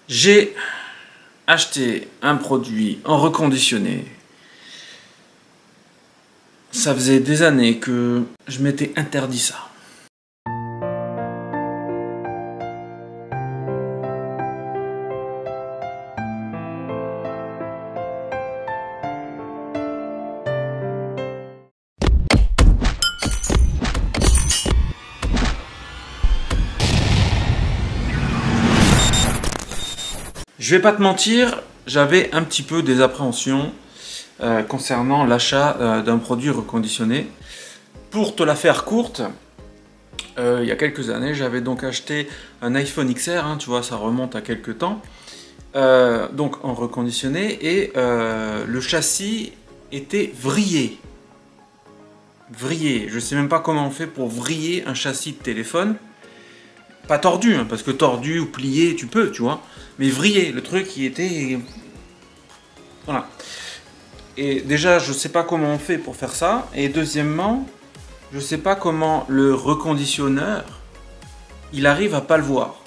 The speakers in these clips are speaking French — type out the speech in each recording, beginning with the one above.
J'ai acheté un produit en reconditionné. Ça faisait des années que je m'étais interdit ça. Je vais pas te mentir, j'avais un petit peu des appréhensions concernant l'achat d'un produit reconditionné. Pour te la faire courte, il y a quelques années, j'avais donc acheté un iPhone XR, hein, tu vois, ça remonte à quelques temps, donc en reconditionné, et le châssis était vrillé. Vrillé, je sais même pas comment on fait pour vriller un châssis de téléphone. Pas tordu, hein, parce que tordu ou plié, tu peux, tu vois. Mais vrillé, le truc, il était... Voilà. Et déjà, je sais pas comment on fait pour faire ça. Et deuxièmement, je sais pas comment le reconditionneur, il arrive à pas le voir.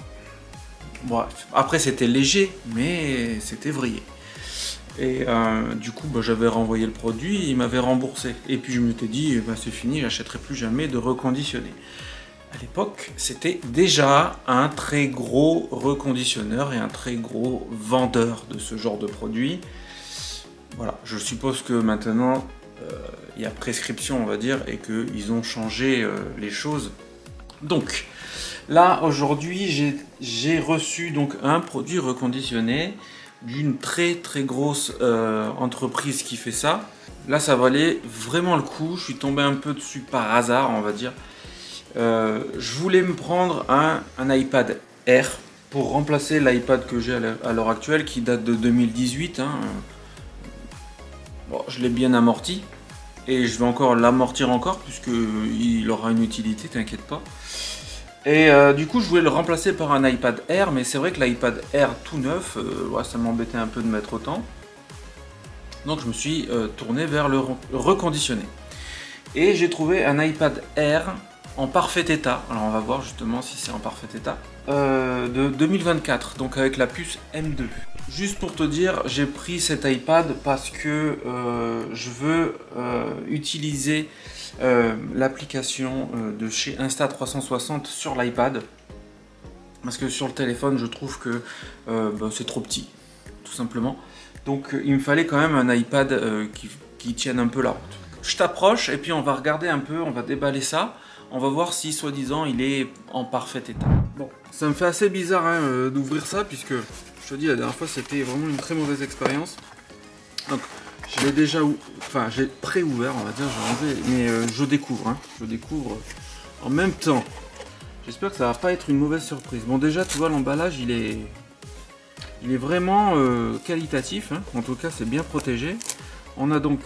Bref. Après, c'était léger, mais c'était vrillé. Et du coup, bah, j'avais renvoyé le produit, il m'avait remboursé. Et puis je m'étais dit, bah, c'est fini, j'achèterai plus jamais de reconditionné. À l'époque, c'était déjà un très gros reconditionneur et un très gros vendeur de ce genre de produit. Voilà, je suppose que maintenant, il y a prescription, on va dire, et qu'ils ont changé les choses. Donc, là, aujourd'hui, j'ai reçu donc un produit reconditionné d'une très très grosse entreprise qui fait ça. Là, ça valait vraiment le coup. Je suis tombé un peu dessus par hasard, on va dire. Je voulais me prendre un iPad Air pour remplacer l'iPad que j'ai à l'heure actuelle qui date de 2018. Hein. Bon, je l'ai bien amorti et je vais encore l'amortir encore puisqu'il aura une utilité, t'inquiète pas. Et du coup, je voulais le remplacer par un iPad Air, mais c'est vrai que l'iPad Air tout neuf, ouais, ça m'embêtait un peu de mettre autant. Donc je me suis tourné vers le reconditionné. Et j'ai trouvé un iPad Air en parfait état, alors on va voir justement si c'est en parfait état, de 2024, donc avec la puce M2. Juste pour te dire, j'ai pris cet iPad parce que je veux utiliser l'application de chez Insta360 sur l'iPad, parce que sur le téléphone je trouve que bah, c'est trop petit, tout simplement. Donc il me fallait quand même un iPad qui tienne un peu la route. Je t'approche et puis on va regarder un peu, on va déballer ça. On va voir si, soi-disant, il est en parfait état. Bon, ça me fait assez bizarre hein, d'ouvrir ça, puisque, je te dis, la dernière fois, c'était vraiment une très mauvaise expérience. Donc, je l'ai déjà... Enfin, j'ai pré-ouvert, on va dire, j'ai enlevé, mais je découvre, hein. Je découvre en même temps. J'espère que ça va pas être une mauvaise surprise. Bon, déjà, tu vois, l'emballage, il est vraiment qualitatif, hein. En tout cas, c'est bien protégé. On a donc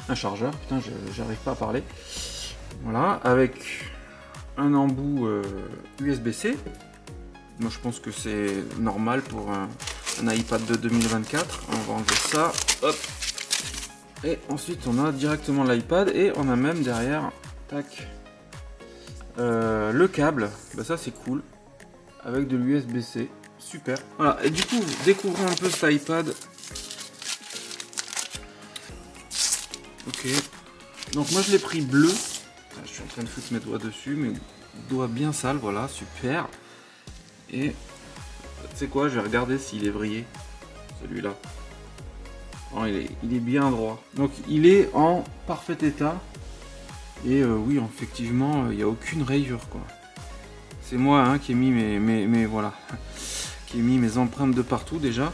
un chargeur, putain, j'arrive pas à parler. Voilà, avec un embout USB-C. Moi, je pense que c'est normal pour un iPad de 2024. On va enlever ça, hop. Et ensuite, on a directement l'iPad et on a même derrière, tac, le câble. Bah, ça, c'est cool. Avec de l'USB-C, super. Voilà, et du coup, découvrons un peu cet iPad. Ok, donc moi je l'ai pris bleu. Je suis en train de foutre mes doigts dessus, mes doigts bien sales, voilà, super. Et tu sais quoi, je vais regarder s'il est vrillé, celui-là. Oh, il est bien droit. Donc il est en parfait état. Et oui, effectivement, il n'y a aucune rayure, quoi. C'est moi hein, qui ai mis mes voilà, qui ai mis mes empreintes de partout déjà.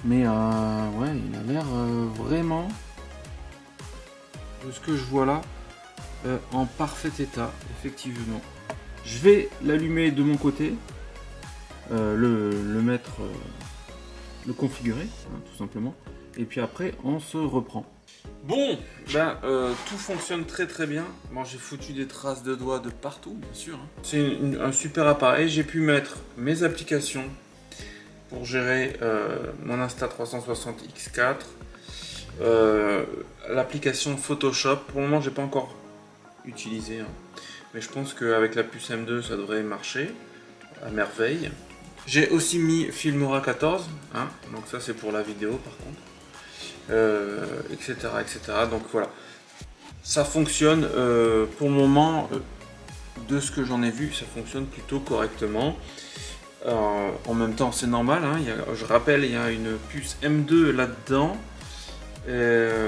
Mais ouais, il a l'air vraiment, de ce que je vois là, en parfait état, effectivement. Je vais l'allumer de mon côté, le mettre, le configurer, hein, tout simplement. Et puis après, on se reprend. Bon, ben, tout fonctionne très très bien. Bon, j'ai foutu des traces de doigts de partout, bien sûr. Hein. C'est un super appareil. J'ai pu mettre mes applications pour gérer mon Insta360 X4, l'application Photoshop. Pour le moment, j'ai pas encore utilisé. Hein. mais je pense qu'avec la puce M2 ça devrait marcher à merveille. J'ai aussi mis Filmora 14, hein, donc ça c'est pour la vidéo par contre, etc., etc. Donc voilà, ça fonctionne pour le moment, de ce que j'en ai vu, ça fonctionne plutôt correctement. En même temps c'est normal, hein, je rappelle, il y a une puce M2 là-dedans.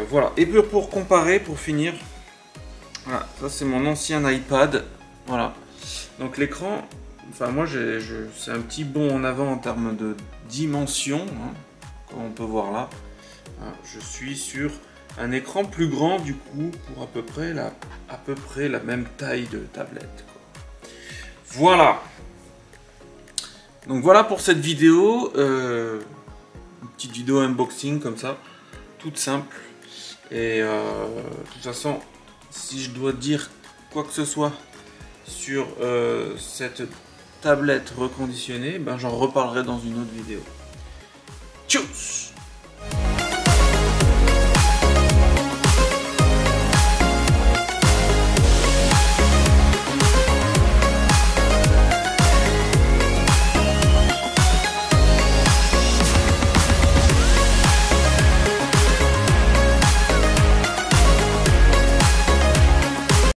Voilà, et pour comparer, pour finir, voilà, ça c'est mon ancien iPad, voilà, donc l'écran, enfin moi c'est un petit bond en avant en termes de dimension, hein, comme on peut voir là, hein, je suis sur un écran plus grand du coup, pour à peu près la même taille de tablette, quoi. Voilà, donc voilà pour cette vidéo, une petite vidéo unboxing comme ça, toute simple, et de toute façon, si je dois dire quoi que ce soit sur cette tablette reconditionnée, ben j'en reparlerai dans une autre vidéo. Tchuss!